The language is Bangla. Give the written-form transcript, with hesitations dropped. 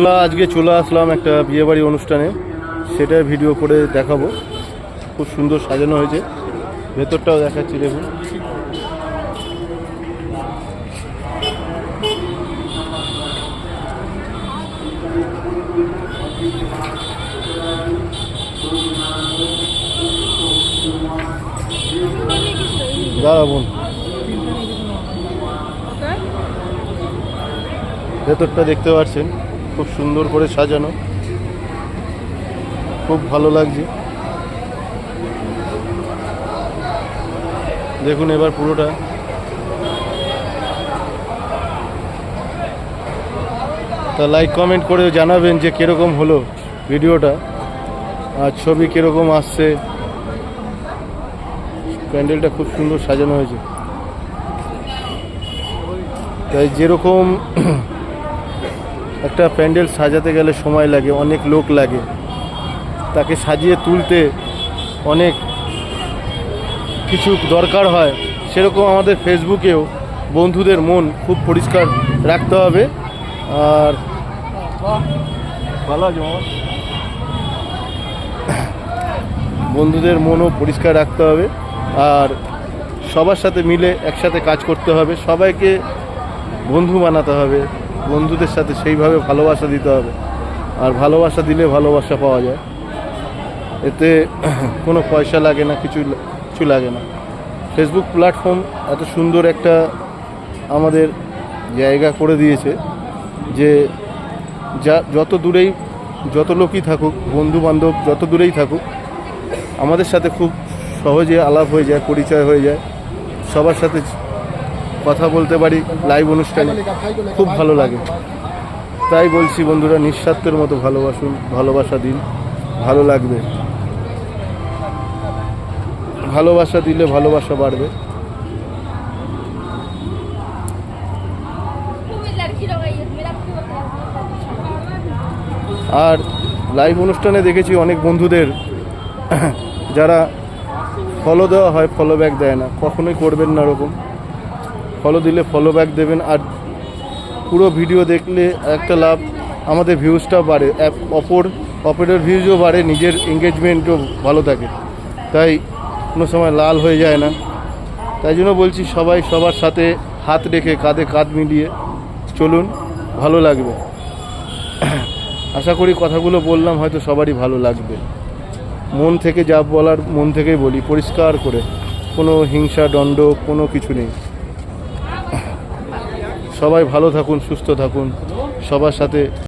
আজকে চলে আসলাম একটা বিয়েবাড়ি অনুষ্ঠানে, সেটা ভিডিও করে দেখাবো। খুব সুন্দর সাজানো হয়েছে, ভেতরটাও দেখাচ্ছি দেখুন। দাঁড়াবুন, ভেতরটা দেখতে পাচ্ছেন খুব সুন্দর করে সাজানো, খুব ভালো লাগছে। দেখুন এবার পুরোটা। তা লাইক কমেন্ট করে জানাবেন যে কীরকম হলো ভিডিওটা, আর ছবি কীরকম আসছে। প্যান্ডেলটা খুব সুন্দর সাজানো হয়েছে। তাই যেরকম একটা প্যান্ডেল সাজাতে গেলে সময় লাগে, অনেক লোক লাগে, তাকে সাজিয়ে তুলতে অনেক কিছু দরকার হয়, সেরকম আমাদের ফেসবুকেও বন্ধুদের মন খুব পরিষ্কার রাখতে হবে। আর ভালো আছে বন্ধুদের মনও পরিষ্কার রাখতে হবে, আর সবার সাথে মিলে একসাথে কাজ করতে হবে, সবাইকে বন্ধু বানাতে হবে, বন্ধুদের সাথে সেইভাবে ভালোবাসা দিতে হবে। আর ভালোবাসা দিলে ভালোবাসা পাওয়া যায়, এতে কোনো পয়সা লাগে না, কিছু লাগে না। ফেসবুক প্ল্যাটফর্ম এত সুন্দর একটা আমাদের জায়গা করে দিয়েছে যে যত লোকই থাকুক, বন্ধু বান্ধব যত দূরেই থাকুক, আমাদের সাথে খুব সহজে আলাপ হয়ে যায়, পরিচয় হয়ে যায়, সবার সাথে কথা বলতে পারি লাইভ অনুষ্ঠানে, খুব ভালো লাগে। তাই বলছি বন্ধুরা, নিঃস্বার্থের মতো ভালোবাসুন, ভালোবাসা দিন, ভালো লাগবে। ভালোবাসা দিলে ভালোবাসা বাড়বে। আর লাইভ অনুষ্ঠানে দেখেছি অনেক বন্ধুদের যারা ফলো দেওয়া হয়, ফলো ব্যাক দেয় না। কখনোই করবেন না ওরকম। ফলো দিলে ফলো ব্যাক দেবেন। আর পুরো ভিডিও দেখলে একটা লাভ, আমাদের ভিউজটাও বাড়ে, অপরের ভিউজও বাড়ে, নিজের এঙ্গেজমেন্টও ভালো থাকে। তাই কোনো সময় লাল হয়ে যায় না। তাই জন্য বলছি, সবাই সবার সাথে হাত রেখে, কাঁধে কাঁধ মিলিয়ে চলুন, ভালো লাগবে। আশা করি কথাগুলো বললাম হয়তো সবারই ভালো লাগবে। মন থেকে যা বলার মন থেকেই বলি, পরিষ্কার করে, কোনো হিংসা দণ্ড কোনো কিছু নেই। সবাই ভালো থাকুন, সুস্থ থাকুন, সবার সাথে